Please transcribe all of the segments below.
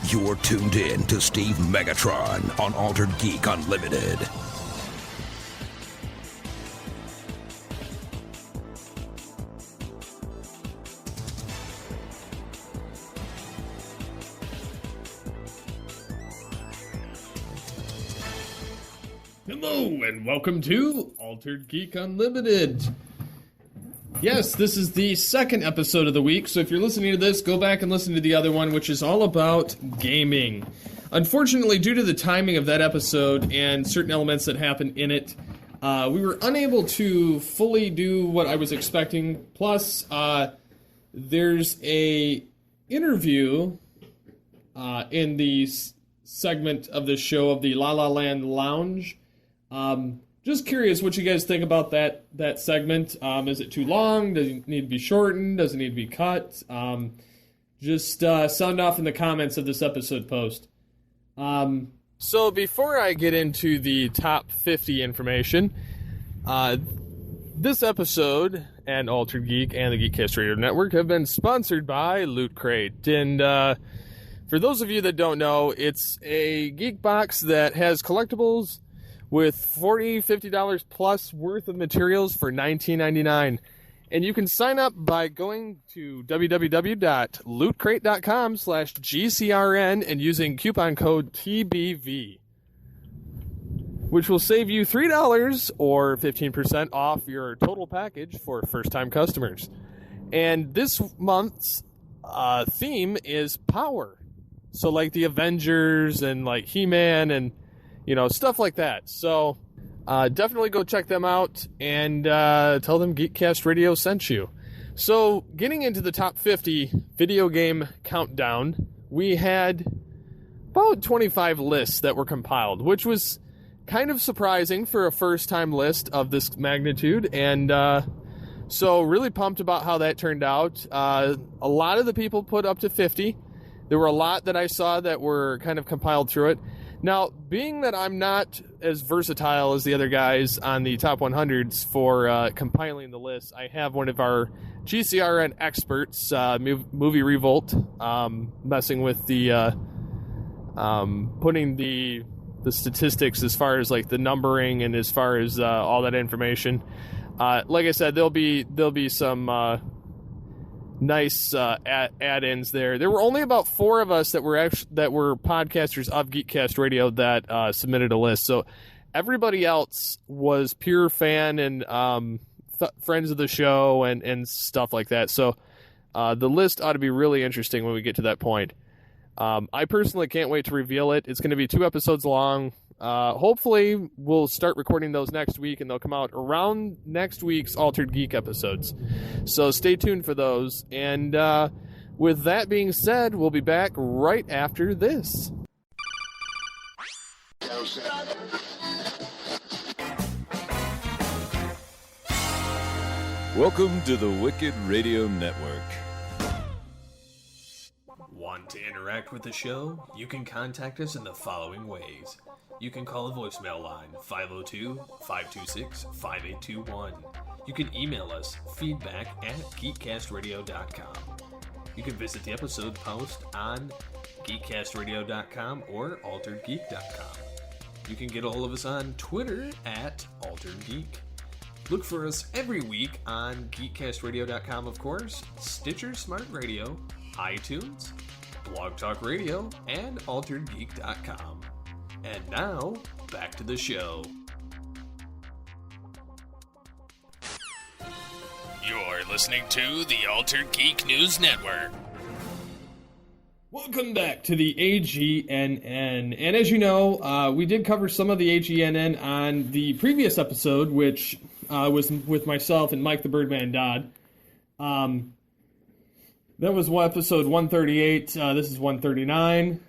You're tuned in to Steve Megatron on Altered Geek Unlimited. Hello, and welcome to Altered Geek Unlimited. Yes, this is the second episode of the week, so if you're listening to this, go back and listen to the other one, which is all about gaming. Unfortunately, due to the timing of that episode and certain elements that happened in it, we were unable to fully do what I was expecting. Plus, there's a interview in the segment of this show of the La La Land Lounge. Just curious what you guys think about that segment. Is it too long? Does it need to be shortened? Does it need to be cut? Just sound off in the comments of this episode post. So before I get into the top 50 information, this episode and Altered Geek and the Geekcast Radio Network have been sponsored by Loot Crate. And for those of you that don't know, it's a geek box that has collectibles with $40, $50 plus worth of materials for $19.99. And you can sign up by going to www.lootcrate.com/GCRN and using coupon code TBV, which will save you $3 or 15% off your total package for first-time customers. And this month's theme is power. So like the Avengers and like He-Man and stuff like that. So definitely go check them out and tell them Geekcast Radio sent you. So getting into the top 50 video game countdown, we had about 25 lists that were compiled, which was kind of surprising for a first-time list of this magnitude. And so really pumped about how that turned out. A lot of the people put up to 50. There were a lot that I saw that were kind of compiled through it. Now, being that I'm not as versatile as the other guys on the top 100s for compiling the list, I have one of our GCRN experts, Movie Revolt, messing with the putting the statistics as far as like the numbering and as far as all that information. Like I said, there'll be some nice add-ins there. There were only about 4 of us that were podcasters of Geekcast Radio that submitted a list. So everybody else was pure fan and friends of the show and stuff like that. So the list ought to be really interesting when we get to that point. I personally can't wait to reveal it. It's going to be 2 episodes long. Hopefully we'll start recording those next week and they'll come out around next week's Altered Geek episodes. So stay tuned for those. And with that being said, we'll be back right after this. Welcome to the Wicked Radio Network. Want to interact with the show? You can contact us in the following ways. You can call the voicemail line, 502-526-5821. You can email us, feedback@geekcastradio.com. You can visit the episode post on geekcastradio.com or alteredgeek.com. You can get a hold of us on Twitter @AlteredGeek. Look for us every week on geekcastradio.com, of course, Stitcher Smart Radio, iTunes, Blog Talk Radio, and alteredgeek.com. And now, back to the show. You're listening to the Altered Geek News Network. Welcome back to the AGNN. And as you know, we did cover some of the AGNN on the previous episode, which was with myself and Mike the Birdman Dodd. That was episode 138. This is 139.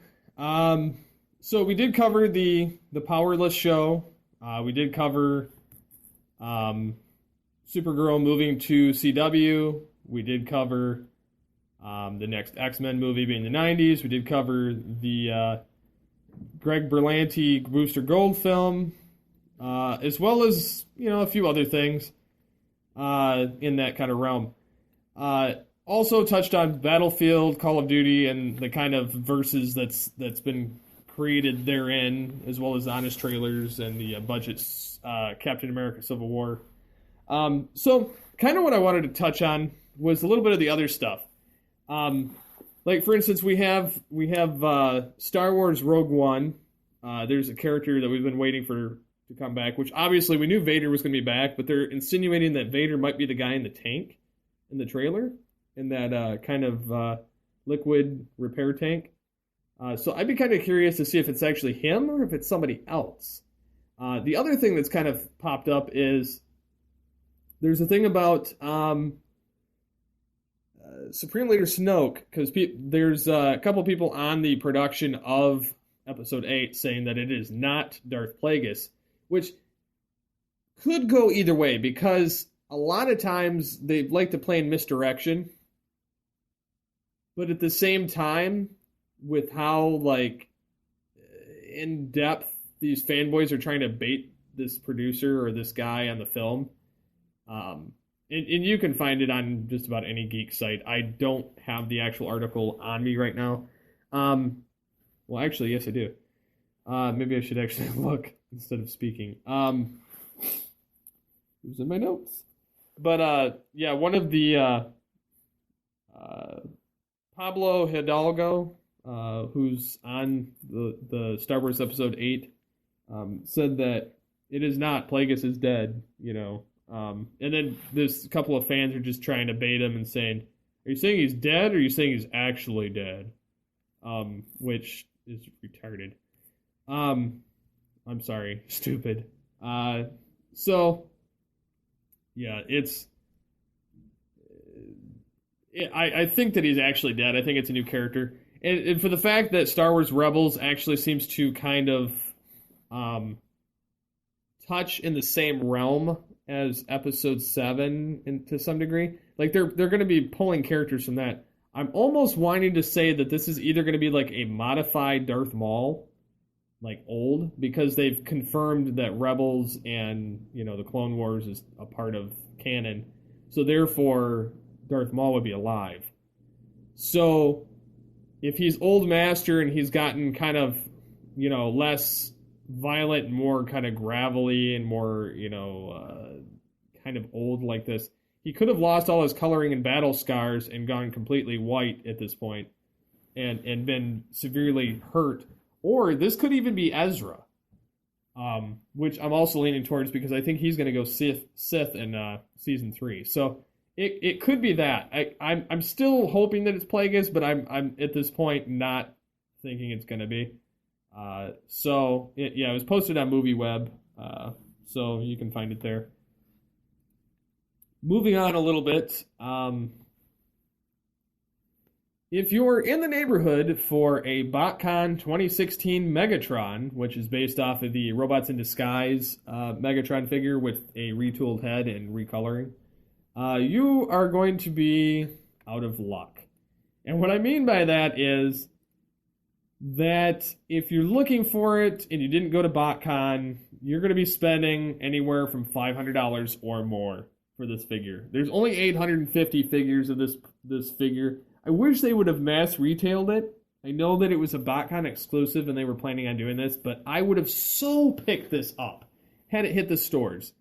So we did cover the Powerless show. We did cover Supergirl moving to CW. We did cover the next X-Men movie being the 90s. We did cover the Greg Berlanti Booster Gold film, as well as, a few other things in that kind of realm. Also touched on Battlefield, Call of Duty, and the kind of verses that's been created therein, as well as honest trailers and the budgets, Captain America: Civil War. So kind of what I wanted to touch on was a little bit of the other stuff. Like for instance, we have Star Wars Rogue One. There's a character that we've been waiting for to come back, which obviously we knew Vader was going to be back, but they're insinuating that Vader might be the guy in the tank in the trailer, in that kind of liquid repair tank. So I'd be kind of curious to see if it's actually him or if it's somebody else. The other thing that's kind of popped up is there's a thing about Supreme Leader Snoke, because there's a couple people on the production of Episode VIII saying that it is not Darth Plagueis, which could go either way, because a lot of times they like to play in misdirection, but at the same time, with how like in depth these fanboys are trying to bait this producer or this guy on the film, and you can find it on just about any geek site. I don't have the actual article on me right now. Well, actually, yes, I do. Maybe I should actually look instead of speaking. It was in my notes. But, yeah, one of the Pablo Hidalgo, who's on the Star Wars Episode VIII, said that it is not, Plagueis is dead, you know. And then there's a couple of fans are just trying to bait him and saying, are you saying he's dead or are you saying he's actually dead? Which is retarded. I'm sorry, stupid. So, yeah, I think that he's actually dead. I think it's a new character. And for the fact that Star Wars Rebels actually seems to kind of touch in the same realm as Episode VII to some degree. Like, they're going to be pulling characters from that. I'm almost wanting to say that this is either going to be like a modified Darth Maul, like old, because they've confirmed that Rebels and, you know, the Clone Wars is a part of canon. So therefore, Darth Maul would be alive. So if he's Old Master and he's gotten kind of, you know, less violent and more kind of gravelly and more, you know, kind of old like this, he could have lost all his coloring and battle scars and gone completely white at this point and been severely hurt. Or this could even be Ezra, which I'm also leaning towards because I think he's going to go Sith in Season 3. So it could be that. I'm still hoping that it's Plagueis, but I'm at this point not thinking it's going to be. So it was posted on MovieWeb, so you can find it there. Moving on a little bit, if you're in the neighborhood for a Botcon 2016 Megatron, which is based off of the Robots in Disguise Megatron figure with a retooled head and recoloring, you are going to be out of luck. And what I mean by that is that if you're looking for it and you didn't go to Botcon, you're going to be spending anywhere from $500 or more for this figure. There's only 850 figures of this figure. I wish they would have mass retailed it. I know that it was a Botcon exclusive and they were planning on doing this, but I would have so picked this up had it hit the stores.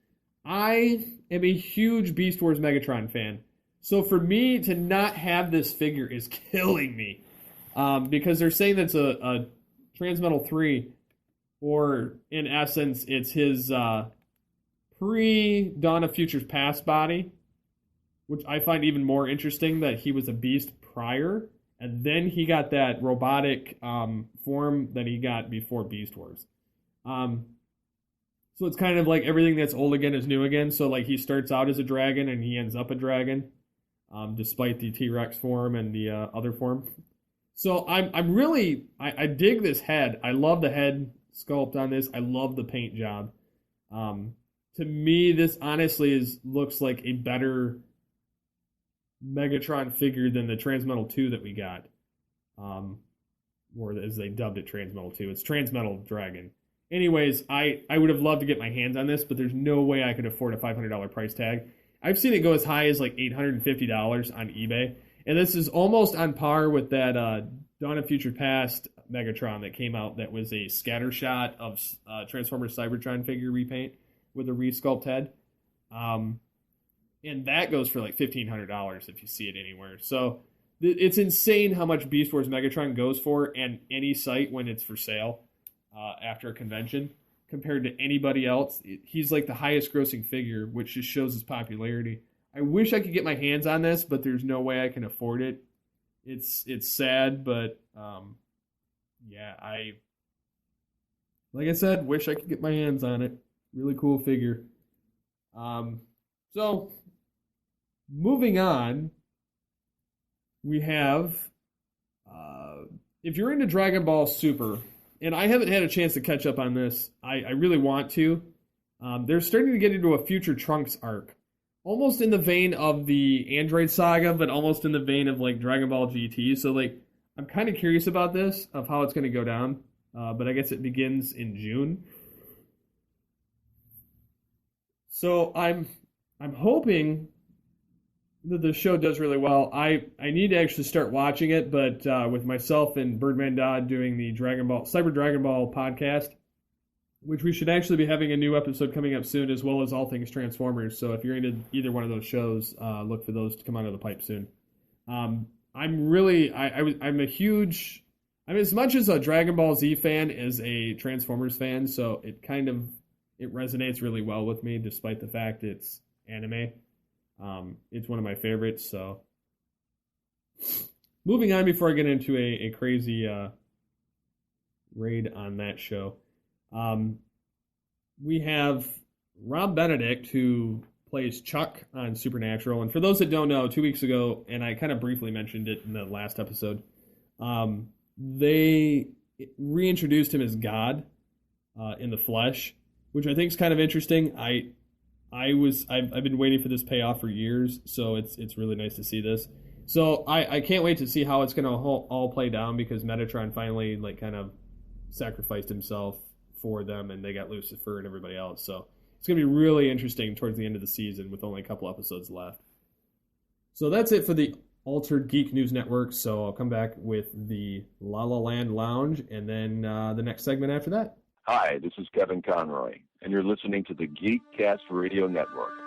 I am a huge Beast Wars Megatron fan. So for me to not have this figure is killing me. Because they're saying that's a Transmetal 3, or in essence, it's his pre-Dawn of Futures Past body, which I find even more interesting that he was a beast prior, and then he got that robotic form that he got before Beast Wars. So it's kind of like everything that's old again is new again. So like he starts out as a dragon and he ends up a dragon, despite the T-Rex form and the other form. So I'm really, I dig this head. I love the head sculpt on this. I love the paint job. To me, this honestly looks like a better Megatron figure than the Transmetal 2 that we got. Or as they dubbed it, Transmetal 2. It's Transmetal Dragon. Anyways, I would have loved to get my hands on this, but there's no way I could afford a $500 price tag. I've seen it go as high as like $850 on eBay. And this is almost on par with that Dawn of Future Past Megatron that came out that was a scatter shot of Transformers Cybertron figure repaint with a resculpt head. And that goes for like $1,500 if you see it anywhere. So it's insane how much Beast Wars Megatron goes for and any site when it's for sale after a convention compared to anybody else. He's like the highest grossing figure, which just shows his popularity. I wish I could get my hands on this, but there's no way I can afford it. It's sad, but yeah, like I said, wish I could get my hands on it. Really cool figure. So moving on, we have if you're into Dragon Ball Super, and I haven't had a chance to catch up on this, I really want to. They're starting to get into a future Trunks arc. Almost in the vein of the Android Saga, but almost in the vein of like Dragon Ball GT. So like, I'm kind of curious about this, of how it's going to go down. But I guess it begins in June. So I'm hoping that the show does really well. I need to actually start watching it, but with myself and Birdman Dodd doing the Cyber Dragon Ball podcast, which we should actually be having a new episode coming up soon, as well as all things Transformers. So if you're into either one of those shows, look for those to come out of the pipe soon. I'm as much as a Dragon Ball Z fan as a Transformers fan, so it resonates really well with me, despite the fact it's anime. It's one of my favorites. So moving on before I get into a crazy raid on that show. We have Rob Benedict, who plays Chuck on Supernatural. And for those that don't know, 2 weeks ago, and I kind of briefly mentioned it in the last episode, they reintroduced him as God in the flesh, which I think is kind of interesting. I've been waiting for this payoff for years, so it's really nice to see this. So I can't wait to see how it's going to all play down, because Metatron finally like kind of sacrificed himself for them, and they got Lucifer and everybody else. So it's going to be really interesting towards the end of the season with only a couple episodes left. So that's it for the Altered Geek News Network. So I'll come back with the La La Land Lounge, and then the next segment after that. Hi, this is Kevin Conroy, and you're listening to the Geekcast Radio Network.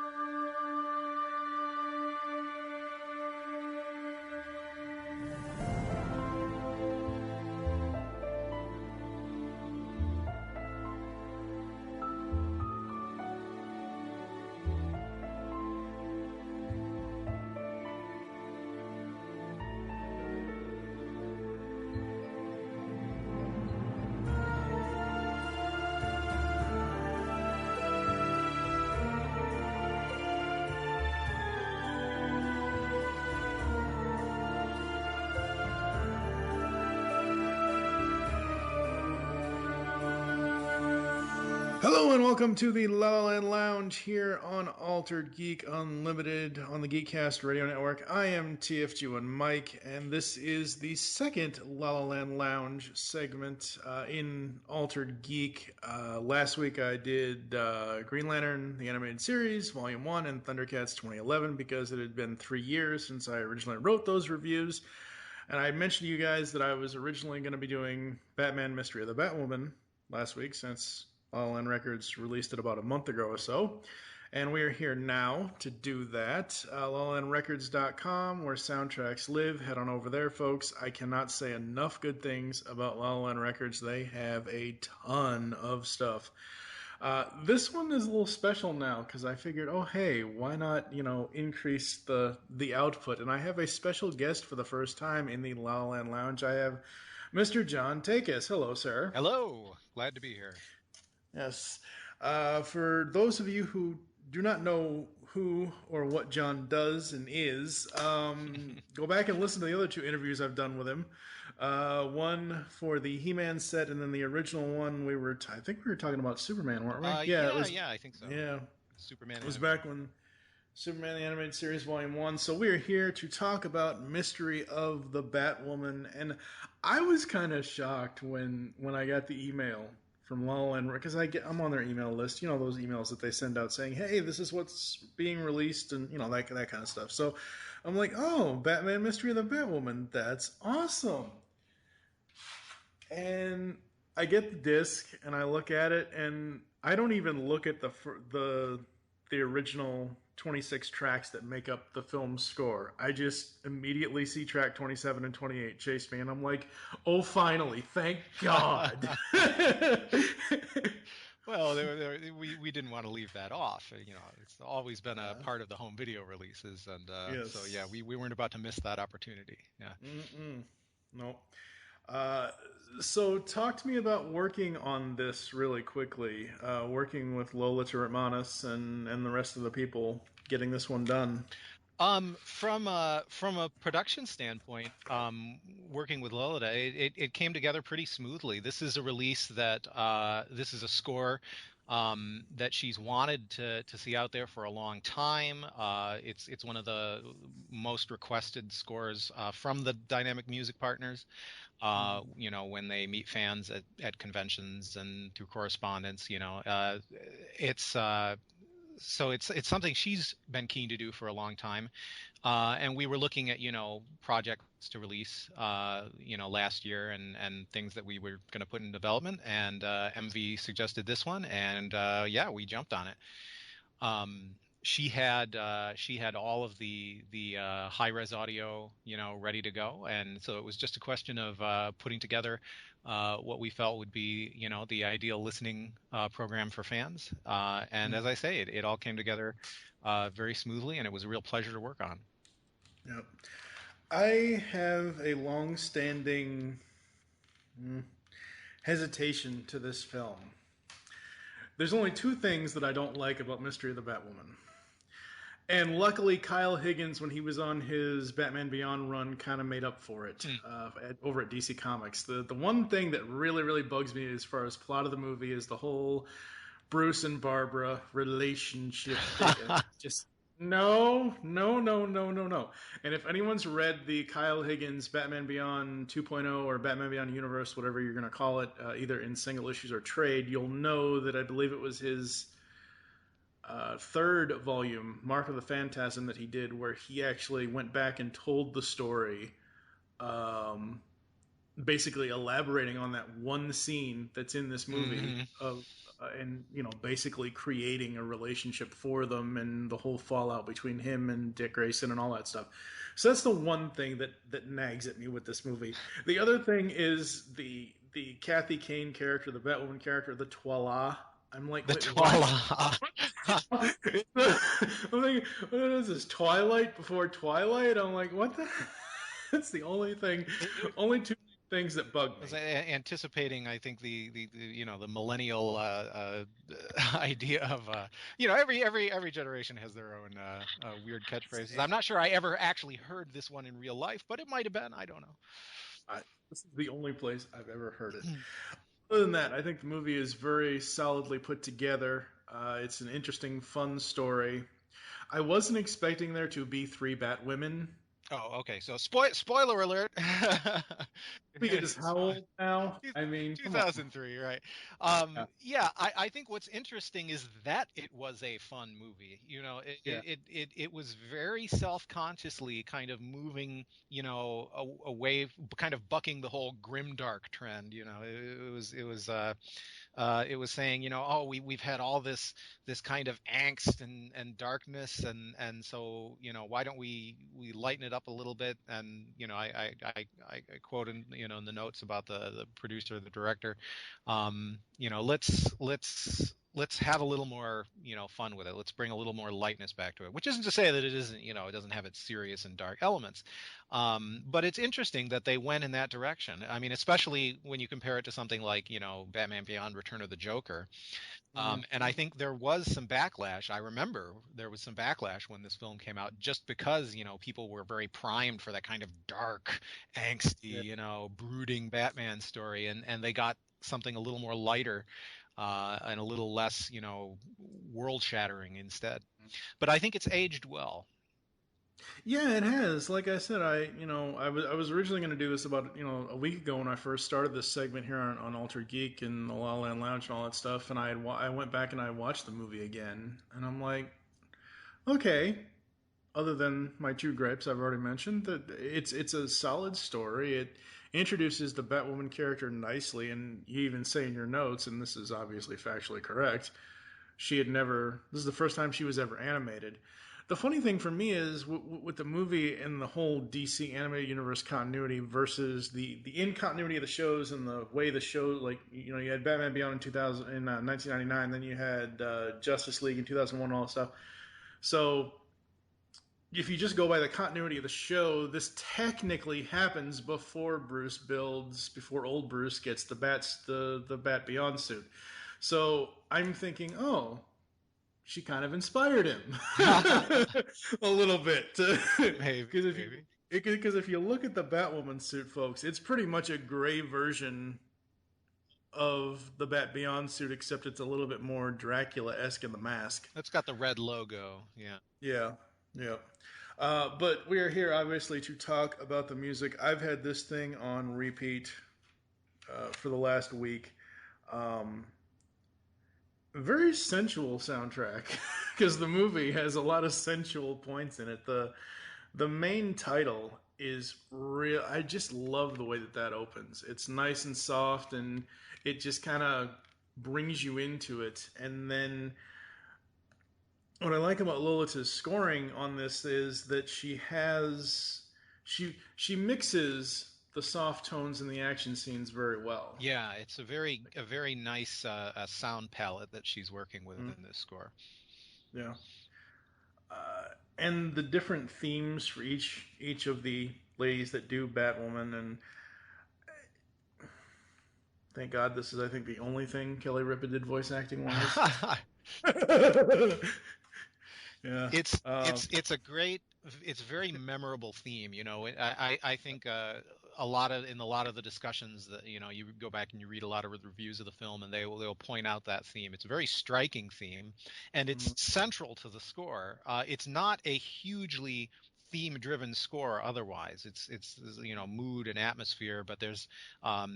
Hello and welcome to the La La Land Lounge here on Altered Geek Unlimited on the Geekcast Radio Network. I am TFG1 Mike, and this is the second La La Land Lounge segment in Altered Geek. Last week I did Green Lantern, the animated series, Volume 1, and Thundercats 2011, because it had been 3 years since I originally wrote those reviews. And I mentioned to you guys that I was originally going to be doing Batman Mystery of the Batwoman last week, since La La Land Records released it about a month ago or so. And we are here now to do that. LaLaLandRecords.com, where soundtracks live. Head on over there, folks. I cannot say enough good things about La La Land Records. They have a ton of stuff. This one is a little special now, because I figured, oh, hey, why not, increase the output? And I have a special guest for the first time in the La La Land Lounge. I have Mr. John Takis. Hello, sir. Hello. Glad to be here. Yes. For those of you who do not know who or what John does and is, go back and listen to the other 2 interviews I've done with him. One for the He-Man set, and then the original one I think we were talking about Superman, weren't we? Yeah, I think so. Yeah. Superman. It was back when Superman the Animated Series Volume 1. So we're here to talk about Mystery of the Batwoman, and I was kind of shocked when I got the email from La La Land, because I'm on their email list, those emails that they send out saying, hey, this is what's being released, and that kind of stuff. So I'm like, oh, Batman Mystery of the Batwoman. That's awesome. And I get the disc and I look at it, and I don't even look at the original 26 tracks that make up the film's score. I just immediately see track 27 and 28 chase me, and I'm like, oh, finally, thank God. Well, we didn't want to leave that off. It's always been a part of the home video releases, and Yes. so yeah, we weren't about to miss that opportunity. Yeah. No. So talk to me about working on this really quickly, working with Lola Turretmanis and the rest of the people getting this one done. From a production standpoint, working with Lolita, it came together pretty smoothly. This is a release that this is a score that she's wanted to see out there for a long time. It's one of the most requested scores from the Dynamic Music Partners. When they meet fans at conventions and through correspondence, so it's something she's been keen to do for a long time, and we were looking at projects to release last year and things that we were going to put in development, and MV suggested this one, and we jumped on it. She had all of the high res audio ready to go, and so it was just a question of putting together what we felt would be the ideal listening program for fans, and as I say, it all came together very smoothly, and it was a real pleasure to work on. Yep. I have a long-standing hesitation to this film. There's only two things that I don't like about Mystery of the Batwoman. And luckily, Kyle Higgins, when he was on his Batman Beyond run, kind of made up for it over at DC Comics. The one thing that really, really bugs me as far as plot of the movie is the whole Bruce and Barbara relationship. Just no. And if anyone's read the Kyle Higgins Batman Beyond 2.0 or Batman Beyond Universe, whatever you're going to call it, either in single issues or trade, you'll know that I believe it was his third volume, Mark of the Phantasm, that he did, where he actually went back and told the story, basically elaborating on that one scene that's in this movie of and basically creating a relationship for them and the whole fallout between him and Dick Grayson and all that stuff. So that's the one thing that nags at me with this movie. The other thing is the Kathy Kane character, the Batwoman character, the Twala. I'm like, the Twala. I'm like, what is this? Twilight before Twilight? I'm like, what the? That's the only thing. Only two things that bug me. Anticipating, I think the millennial idea of every generation has their own weird catchphrases. I'm not sure I ever actually heard this one in real life, but it might have been. I don't know. This is the only place I've ever heard it. Other than that, I think the movie is very solidly put together. It's an interesting, fun story. I wasn't expecting there to be 3 Batwomen. Oh, okay. So spoiler alert. Because how old now? I mean, 2003, right? I think what's interesting is that it was a fun movie. It was very self-consciously kind of moving, away, kind of bucking the whole grimdark trend. It was saying, we've had all this kind of angst and darkness, and so why don't we lighten it up a little bit? And I quote in in the notes about the producer, the director, let's have a little more fun with it. Let's bring a little more lightness back to it, which isn't to say that it isn't it doesn't have its serious and dark elements, but it's interesting that they went in that direction. I mean, especially when you compare it to something like Batman Beyond Return of the Joker. And I think there was some backlash. I remember there was some backlash when this film came out, just because people were very primed for that kind of dark, angsty, brooding Batman story, and they got something a little more lighter and a little less world shattering instead. But I think it's aged well. Yeah, it has. Like I said, I was originally going to do this about a week ago when I first started this segment here on Altered Geek and the La La Land Lounge and all that stuff, and I went back and I watched the movie again, and I'm like, okay, other than my two gripes I've already mentioned, that it's a solid story. It introduces the Batwoman character nicely, and you even say in your notes, and this is obviously factually correct, this is the first time she was ever animated. The funny thing for me is with the movie and the whole DC animated universe continuity versus the incontinuity of the shows and the way the show, like, you know, you had Batman Beyond in 1999, then you had Justice League in 2001, all that stuff. So if you just go by the continuity of the show, this technically happens before old Bruce gets the Bat Beyond suit. So I'm thinking, oh, she kind of inspired him a little bit. Maybe. Because if you look at the Batwoman suit, folks, it's pretty much a gray version of the Bat Beyond suit, except it's a little bit more Dracula-esque in the mask. It's got the red logo, yeah. Yeah. But we are here, obviously, to talk about the music. I've had this thing on repeat for the last week. Very sensual soundtrack, because the movie has a lot of sensual points in it. The main title is real. I just love the way that opens. It's nice and soft, and it just kind of brings you into it. And then what I like about Lolita's scoring on this is that she mixes the soft tones in the action scenes very well. Yeah, it's a very nice sound palette that she's working with in this score. Yeah. And the different themes for each of the ladies that do Batwoman, and thank God this is, I think, the only thing Kelly Ripa did voice acting wise. Yeah. It's a great, it's very memorable theme. You know, I think a lot of the discussions that, you know, you go back and you read a lot of reviews of the film, and they'll point out that theme. It's a very striking theme, and it's central to the score. It's not a hugely theme-driven score otherwise. It's you know, mood and atmosphere, but there's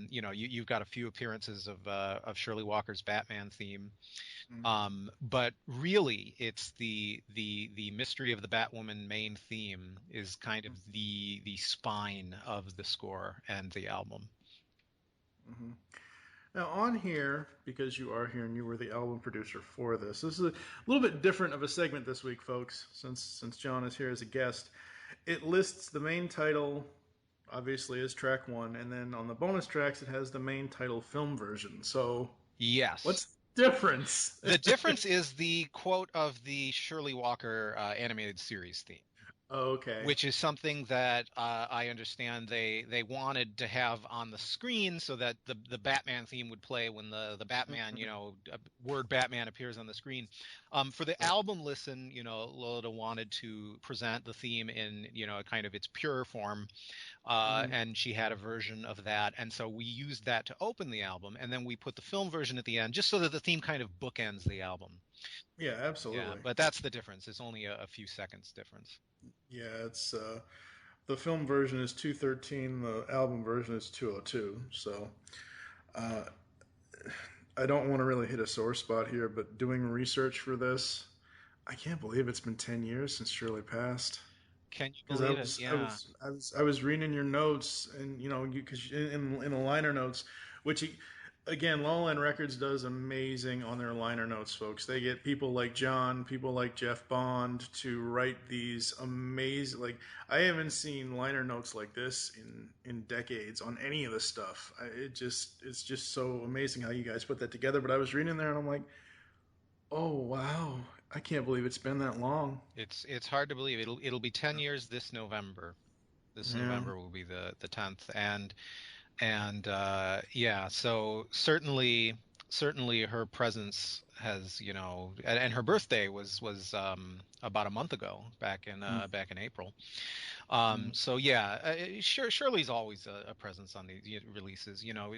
you know, you've got a few appearances of Shirley Walker's Batman theme. But really, it's the mystery of the Batwoman main theme is kind of the spine of the score and the album. Mm-hmm. Now on here, because you are here and you were the album producer for this is a little bit different of a segment this week, folks, since John is here as a guest. It lists the main title, obviously, as track 1, and then on the bonus tracks it has the main title film version. So yes, what's difference? The difference is the quote of the Shirley Walker animated series theme. Okay. Which is something that I understand they wanted to have on the screen so that the Batman theme would play when the Batman, you know, word Batman appears on the screen. For the album listen, you know, Lolita wanted to present the theme in, you know, kind of its pure form. And she had a version of that. And so we used that to open the album. And then we put the film version at the end just so that the theme kind of bookends the album. Yeah, absolutely. Yeah, but that's the difference. It's only a few seconds difference. Yeah, it's the film version is 2:13, the album version is 2:02. So I don't want to really hit a sore spot here, but doing research for this, I can't believe it's been 10 years since Shirley passed. Can you believe it? Yeah. I was reading your notes, and you know, because in the liner notes, which again, La La Land Records does amazing on their liner notes, folks. They get people like John, people like Jeff Bond to write these amazing. Like, I haven't seen liner notes like this in decades on any of this stuff. It's just so amazing how you guys put that together. But I was reading there, and I'm like, oh wow, I can't believe it's been that long. It's hard to believe. It'll be 10 years this November. November will be the 10th, and yeah, so certainly her presence has, you know, and her birthday was about a month ago, back in April. So yeah, Shirley's always a presence on these releases. You know,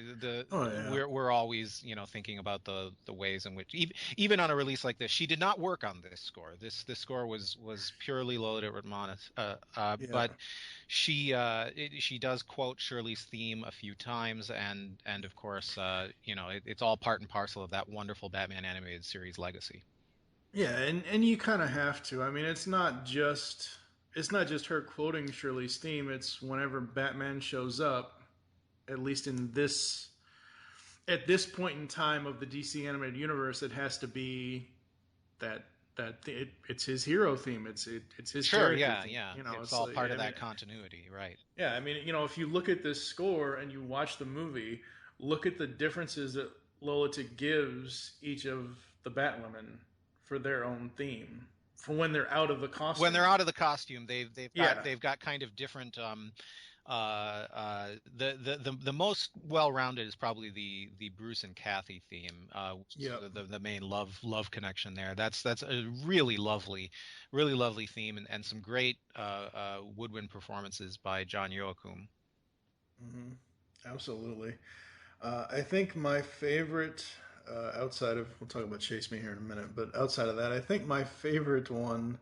we're always, you know, thinking about the ways in which even on a release like this, she did not work on this score. This score was purely Lolita Ritmanis, but she does quote Shirley's theme a few times, and of course, you know, it's all part and parcel of that wonderful Batman animated series legacy. Yeah, and you kind of have to. I mean, it's not just it's not just her quoting Shirley's theme. It's whenever Batman shows up, at least at this point in time of the DC animated universe, it has to be it's his hero theme. It's his Sure, character theme. yeah. You know, it's all part of I that mean, continuity, right? Yeah, I mean, if you look at this score and you watch the movie, look at the differences that Lolita gives each of the Batwomen for their own theme. For when they're out of the costume. When they're out of the costume, they've got kind of different. The most well-rounded is probably the Bruce and Kathy theme, the main love connection there. That's a really lovely theme, and some great woodwind performances by John Joachim. Mm-hmm. Absolutely. I think my favorite, outside of, we'll talk about Chase Me here in a minute, but outside of that, I think my favorite one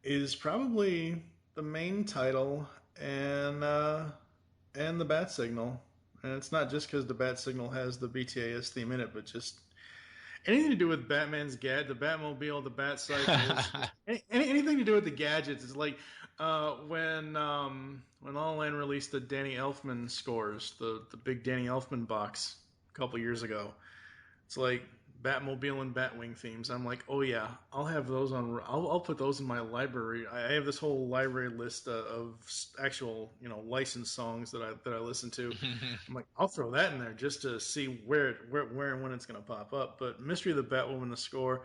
is probably the main title and the Bat Signal. And it's not just because the Bat Signal has the BTAS theme in it, but just anything to do with Batman's the Batmobile, the Bat Cycle, anything to do with the gadgets. It's like when La La Land released the Danny Elfman scores, the big Danny Elfman box a couple years ago. It's like Batmobile and Batwing themes. I'm like, oh yeah, I'll have those on. I'll put those in my library. I have this whole library list of actual, licensed songs that I listen to. I'm like, I'll throw that in there just to see where and when it's going to pop up. But Mystery of the Batwoman, the score.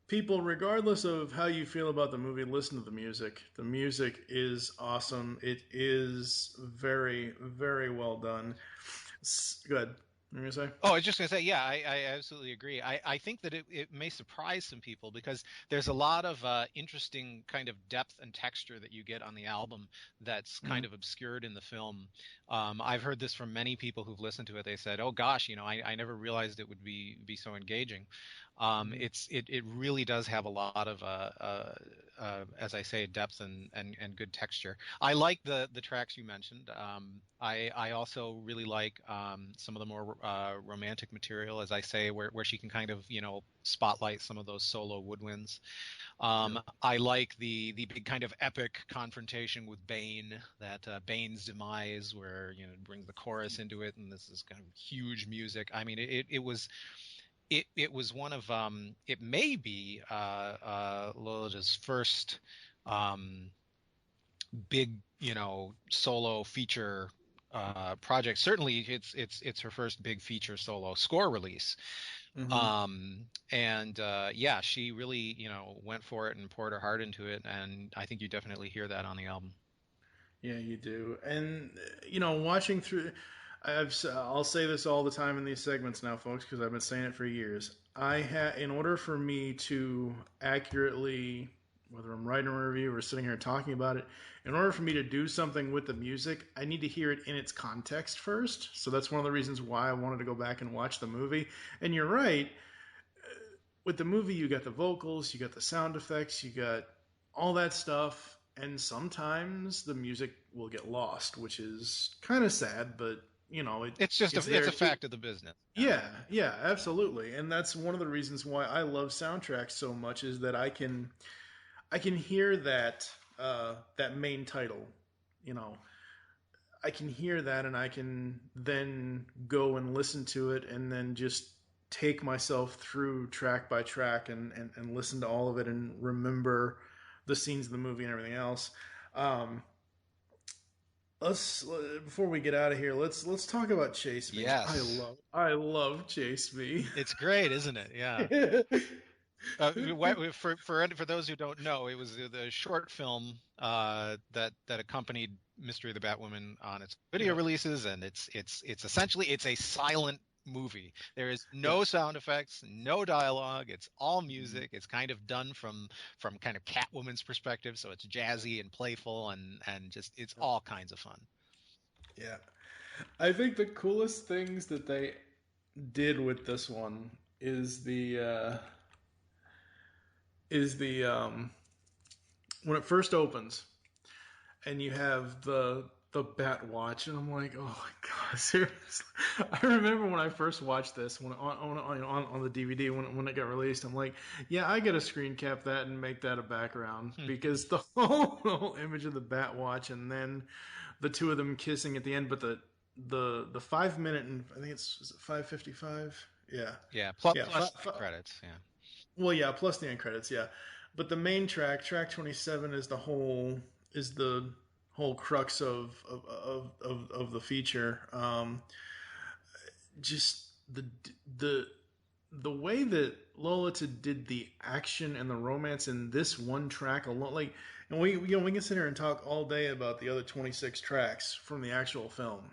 People, regardless of how you feel about the movie, listen to the music. The music is awesome. It is very, very well done. Go ahead. What were you going to say? Oh, I was just going to say, yeah, I absolutely agree. I think that it may surprise some people because there's a lot of interesting kind of depth and texture that you get on the album that's kind of obscured in the film. I've heard this from many people who've listened to it. They said, oh gosh, I never realized it would be so engaging. It really does have a lot of as I say, depth and good texture. I like the tracks you mentioned. I also really like some of the more romantic material, as I say, where she can kind of spotlight some of those solo woodwinds. I like the big kind of epic confrontation with Bane, that Bane's demise, where it brings the chorus into it, and this is kind of huge music. I mean, it was. It was one of it may be Lolita's first big solo feature project. Certainly it's her first big feature solo score release. Yeah, she really went for it and poured her heart into it, and I think you definitely hear that on the album. Yeah, you do. And watching through, I'll say this all the time in these segments now, folks, because I've been saying it for years. In order for me to accurately, whether I'm writing a review or sitting here talking about it, in order for me to do something with the music, I need to hear it in its context first. So that's one of the reasons why I wanted to go back and watch the movie. And you're right. With the movie, you got the vocals, you got the sound effects, you got all that stuff. And sometimes the music will get lost, which is kind of sad, but it's just it's a fact of the business. Yeah, absolutely. And that's one of the reasons why I love soundtracks so much, is that I can hear that main title. I can hear that, and I can then go and listen to it, and then just take myself through track by track and listen to all of it and remember the scenes of the movie and everything else. Before we get out of here, let's talk about Chase Me. Yes. I love Chase Me. It's great, isn't it? Yeah. For those who don't know, it was the short film that accompanied Mystery of the Batwoman on its video releases, and it's essentially a silent movie. There is no sound effects, no dialogue. It's all music. It's kind of done from kind of Catwoman's perspective, so it's jazzy and playful, and just it's all kinds of fun. Yeah, I think the coolest things that they did with this one is the when it first opens, and you have the the Bat Watch, and I'm like, oh my god, seriously. I remember when I first watched this on the DVD when it got released. I'm like, yeah, I gotta screen cap that and make that a background because the whole image of the Bat Watch, and then the two of them kissing at the end, but the 5 minute and I think is it 5:55. Yeah. Plus credits. Yeah. Well, yeah, plus the end credits. Yeah, but the main track 27, is the whole crux of the feature. Just the way that Lolita did the action and the romance in this one track alone, like, and we can sit here and talk all day about the other 26 tracks from the actual film.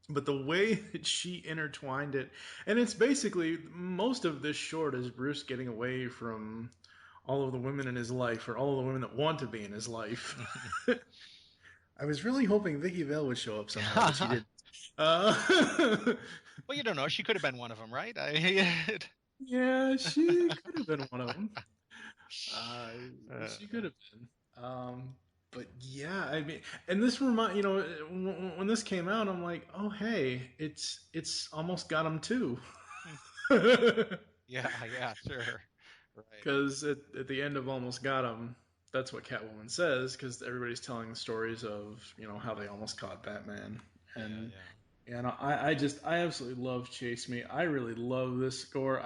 But the way that she intertwined it, and it's basically most of this short is Bruce getting away from all of the women in his life, or all of the women that want to be in his life. I was really hoping Vicky Vale would show up somehow, but she didn't. Well, you don't know. She could have been one of them, right? Yeah, she could have been one of them. She could have been. But yeah, I mean, and this when this came out, I'm like, oh hey, it's almost got him too. Yeah, sure. Right. Because at the end of Almost Got Him, that's what Catwoman says, because everybody's telling the stories of how they almost caught Batman, and I absolutely love Chase Me. I really love this score.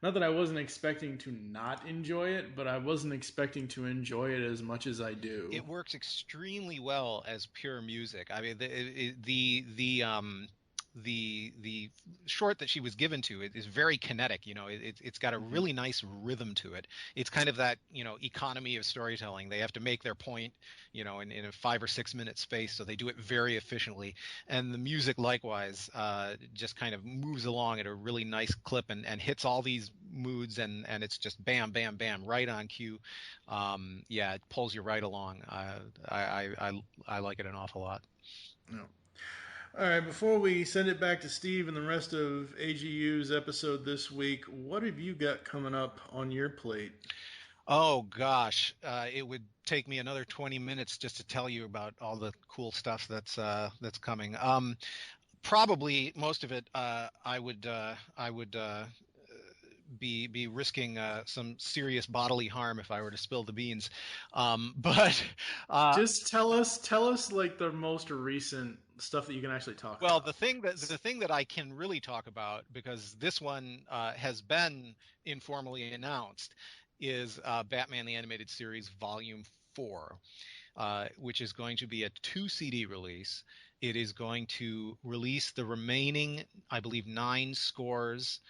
Not that I wasn't expecting to not enjoy it, but I wasn't expecting to enjoy it as much as I do. It works extremely well as pure music. I mean, the short that she was given to it is very kinetic. It's got a really nice rhythm to it. It's kind of that economy of storytelling. They have to make their point in a 5 or 6 minute space, so they do it very efficiently. And the music likewise just kind of moves along at a really nice clip and hits all these moods, and it's just bam bam bam right on cue. It pulls you right along. I like it an awful lot. No. All right, before we send it back to Steve and the rest of AGU's episode this week, what have you got coming up on your plate? Oh, gosh. It would take me another 20 minutes just to tell you about all the cool stuff that's coming. Probably most of it I would be risking some serious bodily harm if I were to spill the beans. But just tell us like the most recent stuff that you can actually talk about. Well, the thing that I can really talk about, because this one has been informally announced, is Batman the Animated Series Volume 4, which is going to be a 2 CD release. It is going to release the remaining, I believe, 9 scores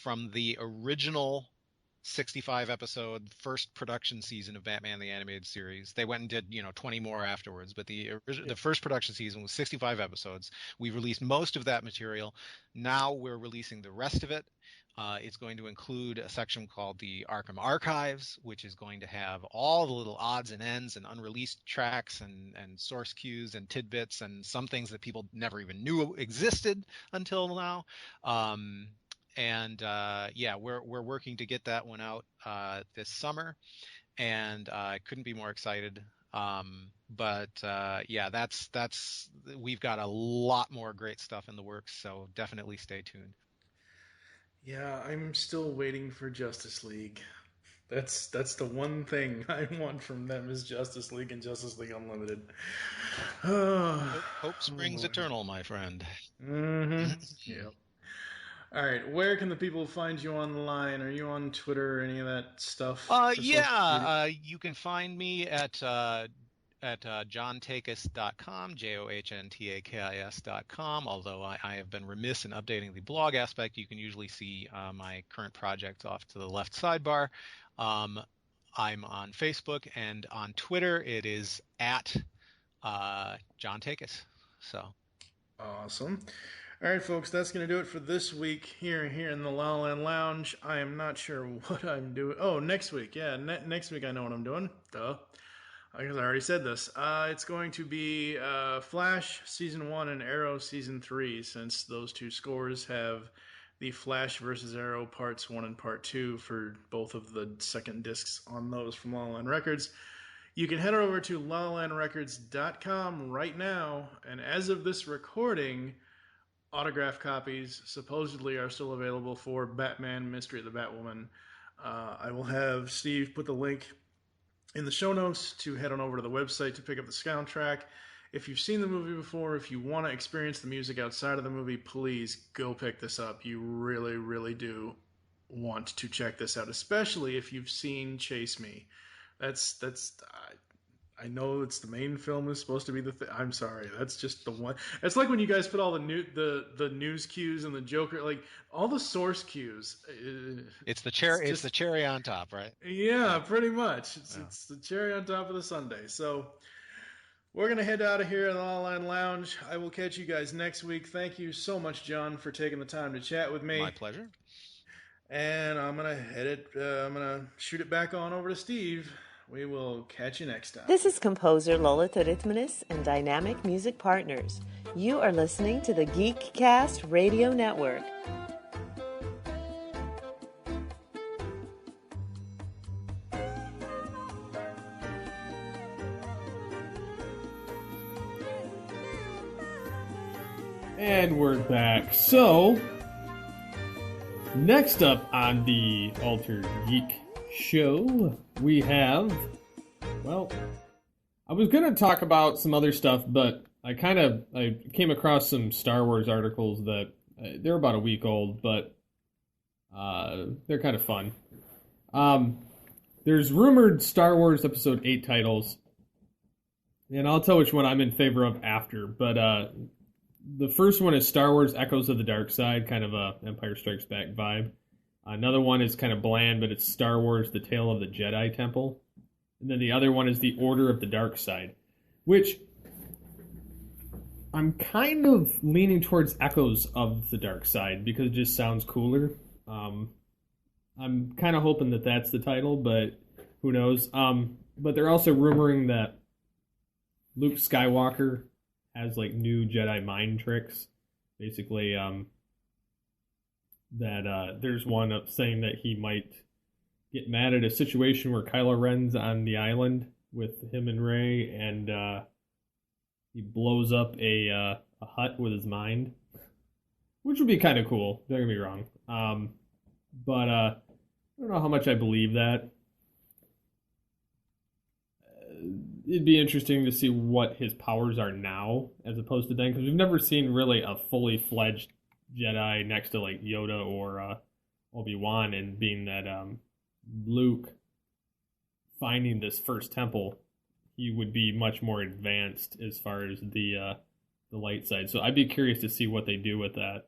from the original 65-episode first production season of Batman the Animated Series. They went and did 20 more afterwards, but the first production season was 65 episodes. We released most of that material. Now we're releasing the rest of it. It's going to include a section called the Arkham Archives, which is going to have all the little odds and ends and unreleased tracks and source cues and tidbits and some things that people never even knew existed until now. We're working to get that one out this summer, and I couldn't be more excited. That's we've got a lot more great stuff in the works, so definitely stay tuned. Yeah, I'm still waiting for Justice League. That's the one thing I want from them is Justice League and Justice League Unlimited. Hope springs eternal, my friend. Mm-hmm. Yep. All right, where can the people find you online? Are you on Twitter or any of that stuff? You can find me at johntakis.com, JOHNTAKIS.com. Although I have been remiss in updating the blog aspect, you can usually see my current project off to the left sidebar. I'm on Facebook, and on Twitter it is at John Takis. So awesome. All right, folks, that's going to do it for this week here in the La La Land Lounge. I am not sure what I'm doing. Oh, next week. Yeah, next week I know what I'm doing. Duh. Because I already said this. It's going to be Flash Season 1 and Arrow Season 3, since those two scores have the Flash versus Arrow Parts 1 and Part 2 for both of the second discs on those from La La Land Records. You can head over to lalalandrecords.com right now, and as of this recording, autograph copies supposedly are still available for Batman Mystery of the Batwoman. I will have Steve put the link in the show notes to head on over to the website to pick up the soundtrack. If you've seen the movie before, if you want to experience the music outside of the movie, please go pick this up. You really, really do want to check this out, especially if you've seen Chase Me. I know it's the main film is supposed to be the thing. I'm sorry, that's just the one. It's like when you guys put all the news cues and the Joker, like all the source cues. It's the cherry. It's the cherry on top, right? Yeah, pretty much. It's the cherry on top of the sundae. So we're gonna head out of here in the La La Land Lounge. I will catch you guys next week. Thank you so much, John, for taking the time to chat with me. My pleasure. And I'm gonna shoot it back on over to Steve. We will catch you next time. This is composer Lolita Ritmanis and Dynamic Music Partners. You are listening to the Geekcast Radio Network. And we're back. So, next up on the Altered Geek show, we have, well, I was going to talk about some other stuff, but I came across some Star Wars articles that, they're about a week old, but they're kind of fun. There's rumored Star Wars Episode VIII titles, and I'll tell which one I'm in favor of after, but the first one is Star Wars Echoes of the Dark Side, kind of a Empire Strikes Back vibe. Another one is kind of bland, but it's Star Wars The Tale of the Jedi Temple. And then the other one is The Order of the Dark Side, which I'm kind of leaning towards Echoes of the Dark Side because it just sounds cooler. I'm kind of hoping that that's the title, but who knows. But they're also rumoring that Luke Skywalker has like new Jedi mind tricks. Basically, that there's one up saying that he might get mad at a situation where Kylo Ren's on the island with him and Rey, and he blows up a hut with his mind, which would be kind of cool. Don't get me wrong, but I don't know how much I believe that. It'd be interesting to see what his powers are now as opposed to then, because we've never seen really a fully fledged Jedi next to like Yoda or Obi-Wan, and being that Luke finding this first temple, he would be much more advanced as far as the light side. So I'd be curious to see what they do with that.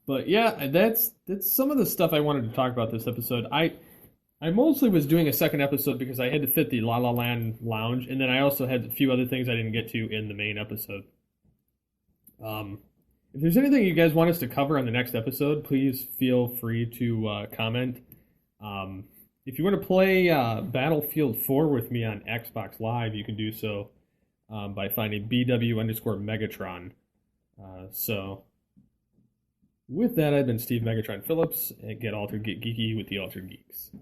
But yeah, that's some of the stuff I wanted to talk about this episode. I mostly was doing a second episode because I had to fit the La La Land Lounge, and then I also had a few other things I didn't get to in the main episode. If there's anything you guys want us to cover on the next episode, please feel free to comment. If you want to play Battlefield 4 with me on Xbox Live, you can do so by finding BW_Megatron. So, with that, I've been Steve Megatron Phillips, and get Altered Geek Geeky with the Altered Geeks.